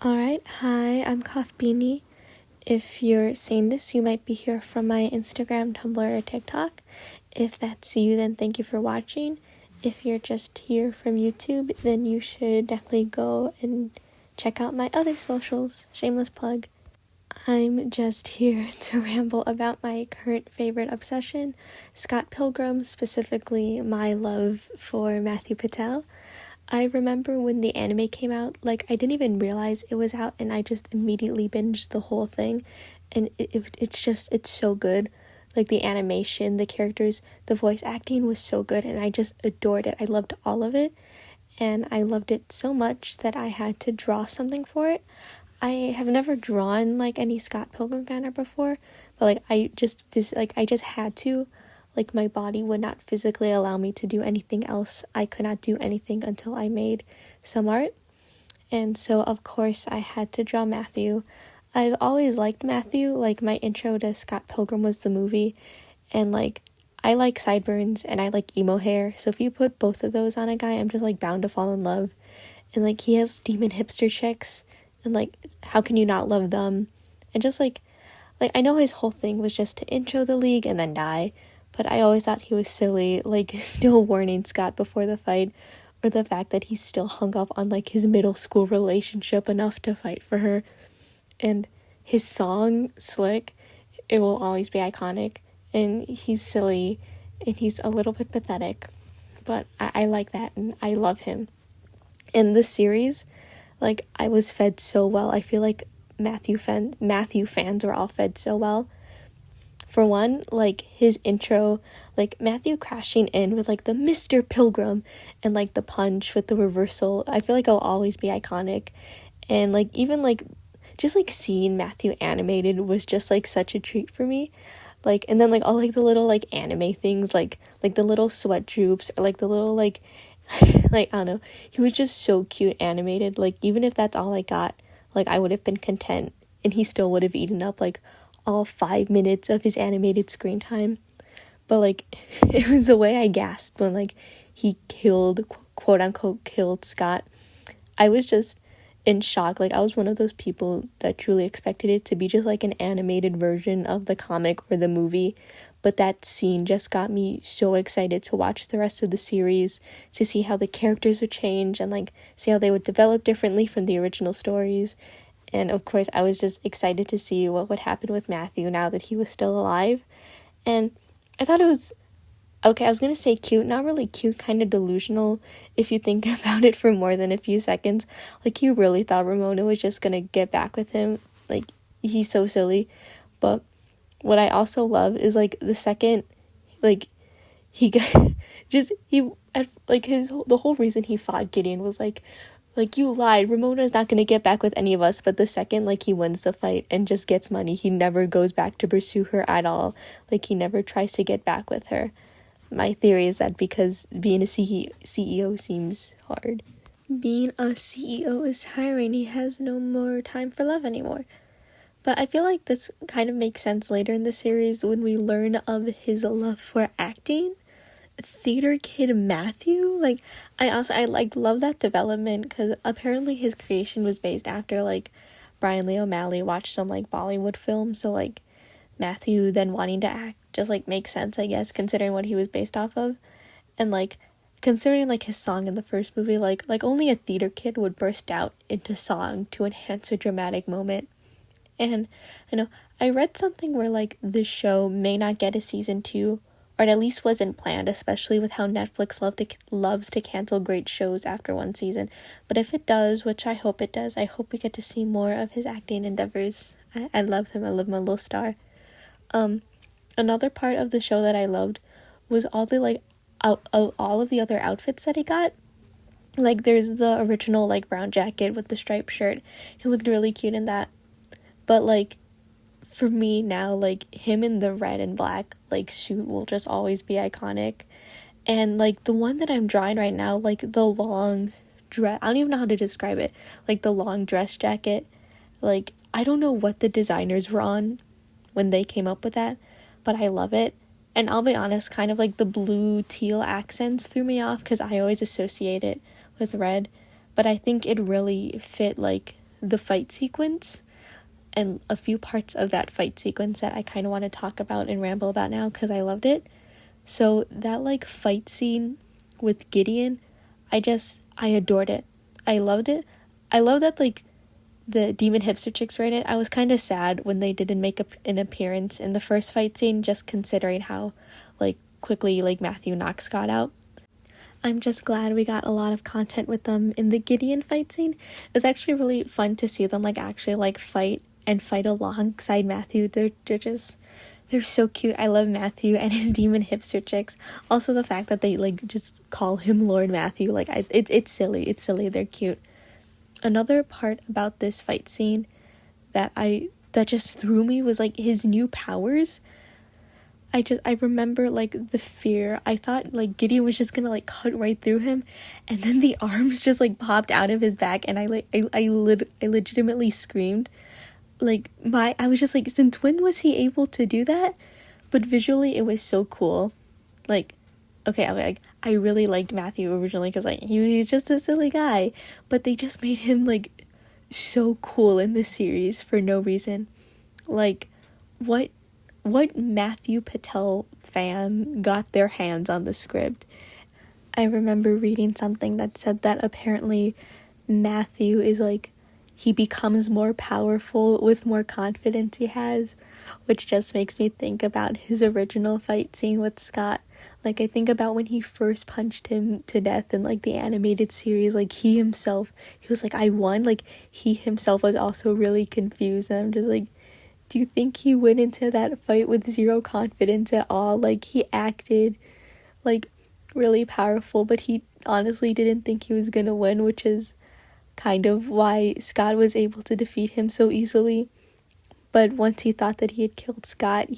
Alright, hi, I'm Cough Beanie. If you're seeing this, you might be here from my Instagram, Tumblr, or TikTok. If that's you, then thank you for watching. If you're just here from YouTube, then you should definitely go and check out my other socials. Shameless plug. I'm just here to ramble about my current favorite obsession, Scott Pilgrim, specifically my love for Matthew Patel. I remember when the anime came out, I didn't even realize it was out, and I just immediately binged the whole thing, and it's so good. The animation, the characters, the voice acting was so good, and I just adored it. I loved all of it, and I loved it so much that I had to draw something for it. I have never drawn, any Scott Pilgrim fan art before, but, I just had to. My body would not physically allow me to do anything else. I could not do anything until I made some art. And so, of course, I had to draw Matthew. I've always liked Matthew. My intro to Scott Pilgrim was the movie. And, I like sideburns and I like emo hair. So if you put both of those on a guy, I'm just, bound to fall in love. And, he has demon hipster chicks. And, how can you not love them? And just, I know his whole thing was just to intro the league and then die. But I always thought he was silly, still warning Scott before the fight, or the fact that he's still hung up on, his middle school relationship enough to fight for her. And his song, Slick, it will always be iconic, and he's silly, and he's a little bit pathetic, but I like that, and I love him. In the series, I was fed so well. I feel like Matthew fans were all fed so well. For one, his intro, Matthew crashing in with, the Mr. Pilgrim and, the punch with the reversal, I feel it'll always be iconic. And, even, just, seeing Matthew animated was just, such a treat for me. And then, all, the little, anime things, the little sweat droops, or, the little, I don't know. He was just so cute animated. Even if that's all I got, I would have been content. And he still would have eaten up, all 5 minutes of his animated screen time. But it was the way I gasped when he quote unquote killed Scott. I was just in shock. I was one of those people that truly expected it to be just an animated version of the comic or the movie, but that scene just got me so excited to watch the rest of the series, to see how the characters would change and see how they would develop differently from the original stories. And of course, I was just excited to see what would happen with Matthew now that he was still alive. And I thought it was, okay, I was going to say cute, not really cute, kind of delusional if you think about it for more than a few seconds. You really thought Ramona was just going to get back with him. He's so silly. But what I also love is, the second, he got, the whole reason he fought Gideon was, you lied, Ramona's not gonna get back with any of us. But the second, he wins the fight and just gets money, he never goes back to pursue her at all. He never tries to get back with her. My theory is that because being a CEO seems hard. Being a CEO is tiring. He has no more time for love anymore. But I feel this kind of makes sense later in the series when we learn of his love for acting. Theater kid Matthew, I love that development, because apparently his creation was based after Brian Lee O'Malley watched some Bollywood film, so Matthew then wanting to act just makes sense, I guess, considering what he was based off of. And considering his song in the first movie, only a theater kid would burst out into song to enhance a dramatic moment. And I know I read something where the show may not get a season 2, or it at least wasn't planned, especially with how Netflix loves to cancel great shows after one season. But if it does, which I hope it does, I hope we get to see more of his acting endeavors. I love him. I love my little star. Another part of the show that I loved was all the all of the other outfits that he got. There's the original brown jacket with the striped shirt. He looked really cute in that. But for me now, him in the red and black, suit will just always be iconic. And, the one that I'm drawing right now, the long dress, I don't even know how to describe it, the long dress jacket, I don't know what the designers were on when they came up with that, but I love it. And I'll be honest, kind of the blue teal accents threw me off, because I always associate it with red, but I think it really fit, the fight sequence and a few parts of that fight sequence that I kind of want to talk about and ramble about now because I loved it. So that like fight scene with Gideon, I adored it. I loved it. I love that like the demon hipster chicks were in it. I was kind of sad when they didn't make an appearance in the first fight scene, just considering how like quickly like Matthew knocks Scott out. I'm just glad we got a lot of content with them in the Gideon fight scene. It was actually really fun to see them like actually like fight alongside Matthew. They're so cute. I love Matthew and his demon hipster chicks. Also the fact that they like just call him Lord Matthew, like it's silly. They're cute. Another part about this fight scene that just threw me was like his new powers. I remember like the fear. I thought like Gideon was just gonna like cut right through him, and then the arms just like popped out of his back, and I legitimately screamed. Like I was just like, since when was he able to do that? But visually it was so cool. Like, okay, I really liked Matthew originally because like he's just a silly guy, but they just made him like so cool in this series for no reason. Like, what Matthew Patel fan got their hands on the script? I remember reading something that said that apparently Matthew is like, he becomes more powerful with more confidence he has, which just makes me think about his original fight scene with Scott. Like, I think about when he first punched him to death in like the animated series, like he was like, I won. Like he himself was also really confused, and I'm just like, do you think he went into that fight with zero confidence at all? Like, he acted like really powerful, but he honestly didn't think he was gonna win, which is kind of why Scott was able to defeat him so easily. But once he thought that he had killed Scott,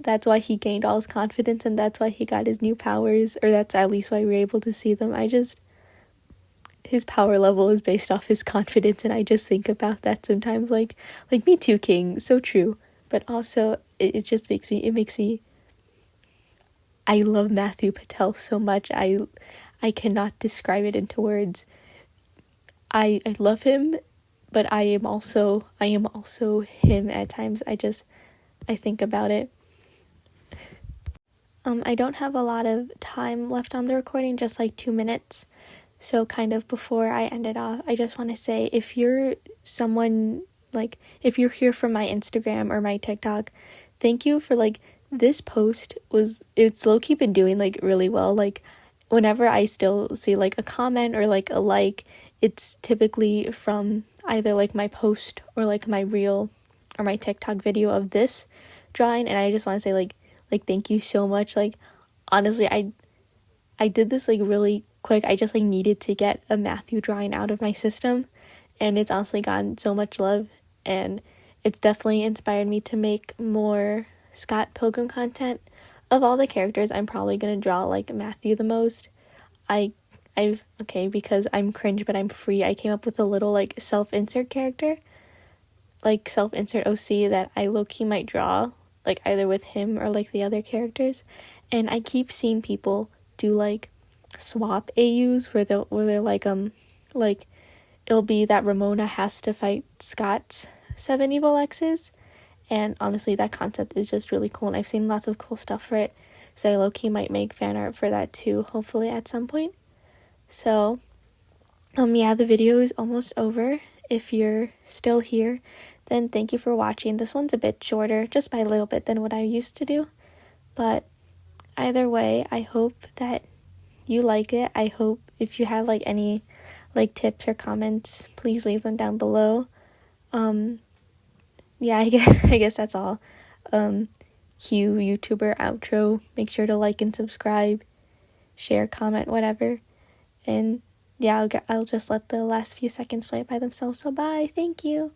that's why he gained all his confidence, and that's why he got his new powers, or that's at least why we were able to see them. His power level is based off his confidence, and I just think about that sometimes, like me too, King, so true. But also it just makes me I love Matthew Patel so much. I cannot describe it into words. I love him, but I am also him at times. I think about it. I don't have a lot of time left on the recording, just like 2 minutes. So kind of before I end it off, I just want to say, if you're someone, like, if you're here from my Instagram or my TikTok, thank you for, like, this post it's low-key been doing, like, really well. Like, whenever I still see, like, a comment or, like, a like, it's typically from either, like, my post or, like, my reel or my TikTok video of this drawing, and I just want to say, like, thank you so much. Like, honestly, I did this, like, really quick. I just like needed to get a Matthew drawing out of my system, and it's honestly gotten so much love, and it's definitely inspired me to make more Scott Pilgrim content. Of all the characters, I'm probably gonna draw like Matthew the most. Because I'm cringe but I'm free, I came up with a little like self-insert character, like self-insert OC, that I low-key might draw like either with him or like the other characters. And I keep seeing people do like swap AUs where they're like it'll be that Ramona has to fight Scott's 7 evil exes, and honestly that concept is just really cool, and I've seen lots of cool stuff for it, so I low-key might make fan art for that too, hopefully at some point. So the video is almost over. If you're still here, then thank you for watching. This one's a bit shorter, just by a little bit, than what I used to do, but either way, I hope that you like it. I hope if you have like any like tips or comments, please leave them down below. I guess that's all. Cue YouTuber outro. Make sure to like and subscribe, share, comment, whatever. And I'll just let the last few seconds play by themselves. So bye. Thank you.